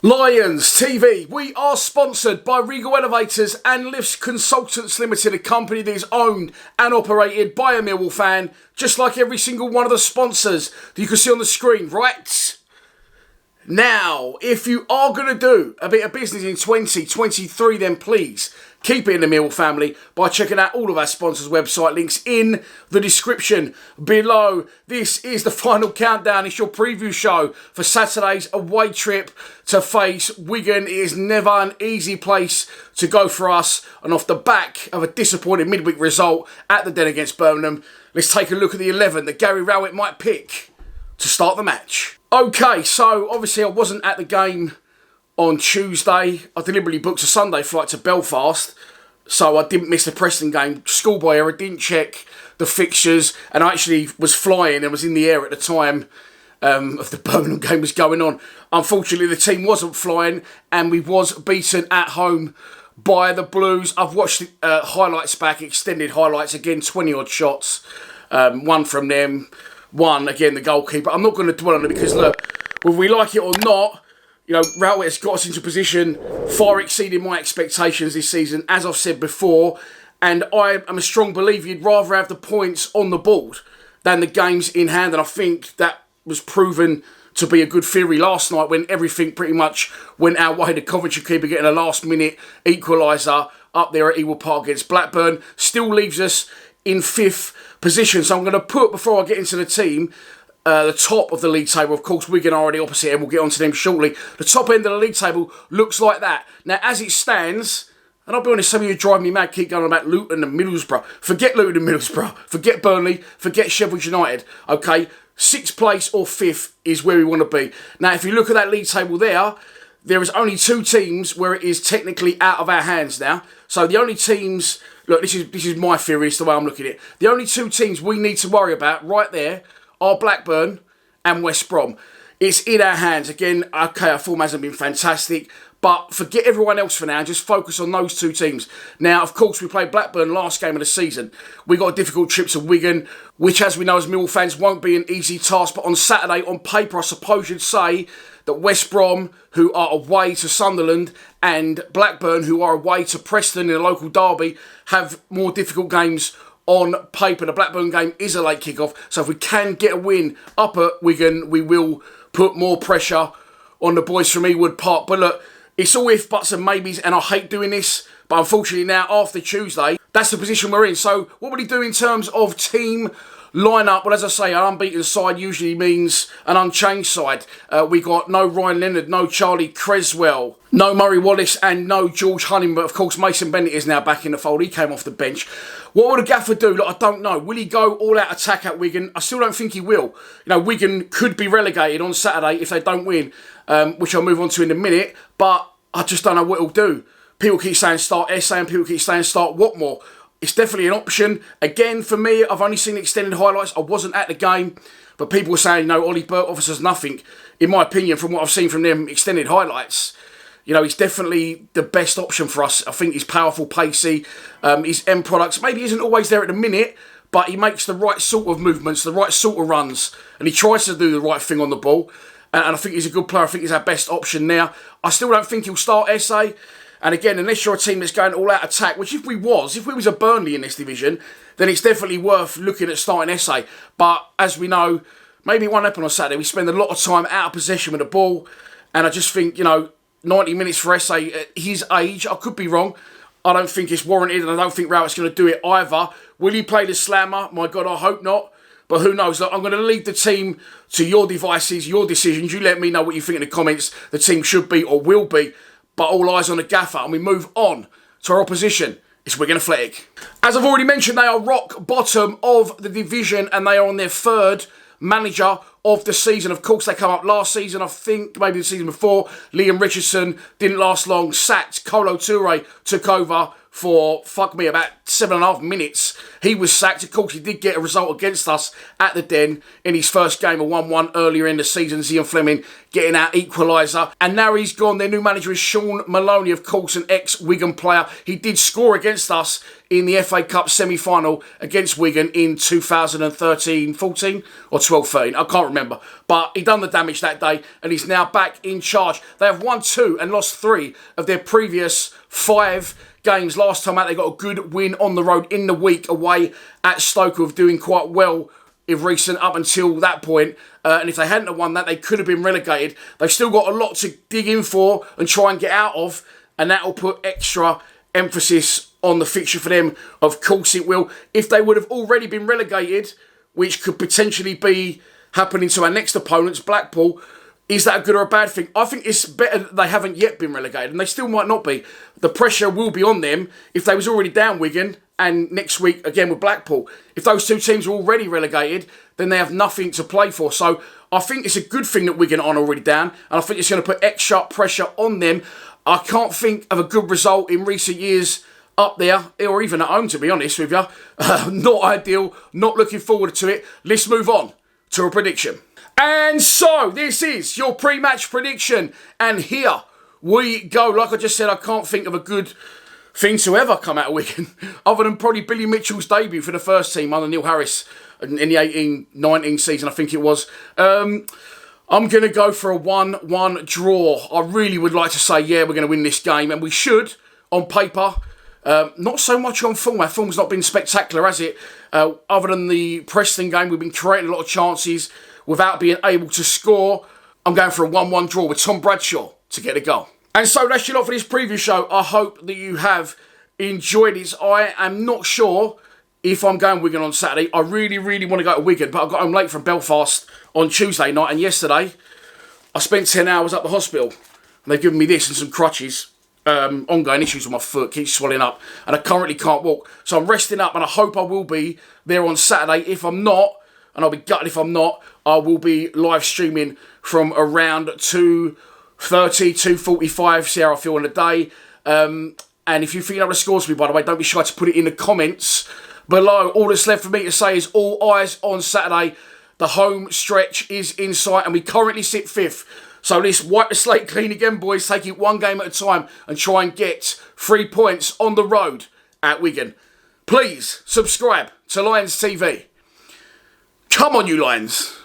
Lions TV, we are sponsored by Regal Elevators and Lifts Consultants Limited, a company that is owned and operated by a Millwall fan, just like every single one of the sponsors that you can see on the screen, right? Now, if you are going to do a bit of business in 2023, then please keep it in the Millwall family by checking out all of our sponsors' website links in the description below. This is the final countdown. It's your preview show for Saturday's away trip to face Wigan. It is never an easy place to go for us, and off the back of a disappointing midweek result at the Den against Birmingham, let's take a look at the 11 that Gary Rowett might pick to start the match. Okay, so obviously I wasn't at the game on Tuesday. I deliberately booked a Sunday flight to Belfast, so I didn't miss the Preston game. Schoolboy error, didn't check the fixtures, and I actually was flying and was in the air at the time of the Birmingham game was going on. Unfortunately, the team wasn't flying, and we was beaten at home by the Blues. I've watched highlights back, extended highlights, again, 20-odd shots. One from them, one, again, the goalkeeper. I'm not going to dwell on it because, look, whether we like it or not, you know, Rowett has got us into a position far exceeding my expectations this season, as I've said before, and I am a strong believer you'd rather have the points on the board than the games in hand, and I think that was proven to be a good theory last night when everything pretty much went our way. The Coventry keeper getting a last-minute equaliser up there at Ewood Park against Blackburn still leaves us in 5th position. So I'm going to put, before I get into the team, the top of the league table. Of course, Wigan are already opposite, and we'll get onto them shortly. The top end of the league table looks like that. Now, as it stands, and I'll be honest, some of you drive me mad, keep going on about Luton and Middlesbrough. Forget Luton and Middlesbrough. Forget Burnley. Forget Sheffield United. Okay, 6th place or 5th is where we want to be. Now, if you look at that league table there is only 2 teams where it is technically out of our hands now. So the only teams, look, this is my theory, it's the way I'm looking at it. The only 2 teams we need to worry about right there are Blackburn and West Brom. It's in our hands. Again, okay, our form hasn't been fantastic, but forget everyone else for now and just focus on those 2 teams. Now, of course, we played Blackburn last game of the season. We got a difficult trip to Wigan, which, as we know as Millwall fans, won't be an easy task. But on Saturday, on paper, I suppose you'd say that West Brom, who are away to Sunderland, and Blackburn, who are away to Preston in a local derby, have more difficult games on paper. The Blackburn game is a late kick-off, so if we can get a win up at Wigan, we will put more pressure on the boys from Ewood Park. But look, it's all if, buts and maybes, and I hate doing this, but unfortunately now, after Tuesday, that's the position we're in. So what will he do in terms of team lineup? Well, as I say, an unbeaten side usually means an unchanged side. We got no Ryan Leonard, no Charlie Creswell, no Murray Wallace, and no George Hunting. But of course, Mason Bennett is now back in the fold. He came off the bench. What will the gaffer do? Look, I don't know. Will he go all-out attack at Wigan? I still don't think he will. You know, Wigan could be relegated on Saturday if they don't win, which I'll move on to in a minute. But I just don't know what he'll do. People keep saying start SA and people keep saying start Watmore. It's definitely an option. Again, for me, I've only seen extended highlights. I wasn't at the game. But people were saying, no, Ollie Burke offers us nothing. In my opinion, from what I've seen from them extended highlights, you know, he's definitely the best option for us. I think he's powerful, pacey. His end products maybe isn't always there at the minute, but he makes the right sort of movements, the right sort of runs, and he tries to do the right thing on the ball. And I think he's a good player. I think he's our best option now. I still don't think he'll start SA. And again, unless you're a team that's going all-out attack, which if we was a Burnley in this division, then it's definitely worth looking at starting SA. But as we know, maybe it won't happen on Saturday. We spend a lot of time out of possession with the ball. And I just think, you know, 90 minutes for SA at his age, I could be wrong. I don't think it's warranted, and I don't think Rowett's going to do it either. Will he play the slammer? My God, I hope not. But who knows? Look, I'm going to leave the team to your devices, your decisions. You let me know what you think in the comments the team should be or will be. But all eyes on the gaffer, and we move on to our opposition. It's Wigan Athletic. As I've already mentioned, they are rock bottom of the division, and they are on their 3rd manager of the season. Of course, they come up last season, I think, maybe the season before. Liam Richardson didn't last long, sacked. Kolo Toure took over for, about 7.5 minutes. He was sacked. Of course, he did get a result against us at the Den in his first game, a 1-1 earlier in the season. Zian Fleming getting our equaliser. And now he's gone. Their new manager is Sean Maloney, of course, an ex-Wigan player. He did score against us in the FA Cup semi-final against Wigan in 2013-14 or 12-13. I can't can't remember. But he done the damage that day, and he's now back in charge. They have won 2 and lost 3 of their previous 5 games. Last time out, they got a good win on the road in the week away at Stoke, who are doing quite well in recent up until that point. And if they hadn't have won that, they could have been relegated. They've still got a lot to dig in for and try and get out of, and that will put extra emphasis on the fixture for them. Of course it will. If they would have already been relegated, which could potentially be happening to our next opponents, Blackpool, is that a good or a bad thing? I think it's better that they haven't yet been relegated, and they still might not be. The pressure will be on them if they was already down Wigan, and next week again with Blackpool. If those 2 teams are already relegated, then they have nothing to play for. So I think it's a good thing that Wigan aren't already down, and I think it's going to put extra pressure on them. I can't think of a good result in recent years up there, or even at home, to be honest with you. Not ideal, not looking forward to it. Let's move on to a prediction. And so, this is your pre-match prediction, and here we go. Like I just said, I can't think of a good thing to ever come out of Wigan, other than probably Billy Mitchell's debut for the first team under Neil Harris in the 18-19 season, I think it was. I'm going to go for a 1-1 draw. I really would like to say, yeah, we're going to win this game, and we should, on paper. Not so much on form. Our form's not been spectacular, has it? Other than the Preston game, we've been creating a lot of chances without being able to score. I'm going for a 1-1 draw with Tom Bradshaw to get a goal. And so that's your lot for this preview show. I hope that you have enjoyed it. I am not sure if I'm going Wigan on Saturday. I really, really want to go to Wigan, but I got home late from Belfast on Tuesday night, and yesterday I spent 10 hours at the hospital, and they've given me this and some crutches. Ongoing issues with my foot, keeps swelling up, and I currently can't walk. So I'm resting up, and I hope I will be there on Saturday. If I'm not, and I'll be gutted if I'm not, I will be live streaming from around 2:30, 2:45, see how I feel in the day. And if you think you know the scores for me, by the way, don't be shy to put it in the comments below. All that's left for me to say is all eyes on Saturday. The home stretch is in sight, and we currently sit 5th. So let's wipe the slate clean again, boys. Take it one game at a time and try and get 3 points on the road at Wigan. Please subscribe to Lions TV. Come on, you Lions.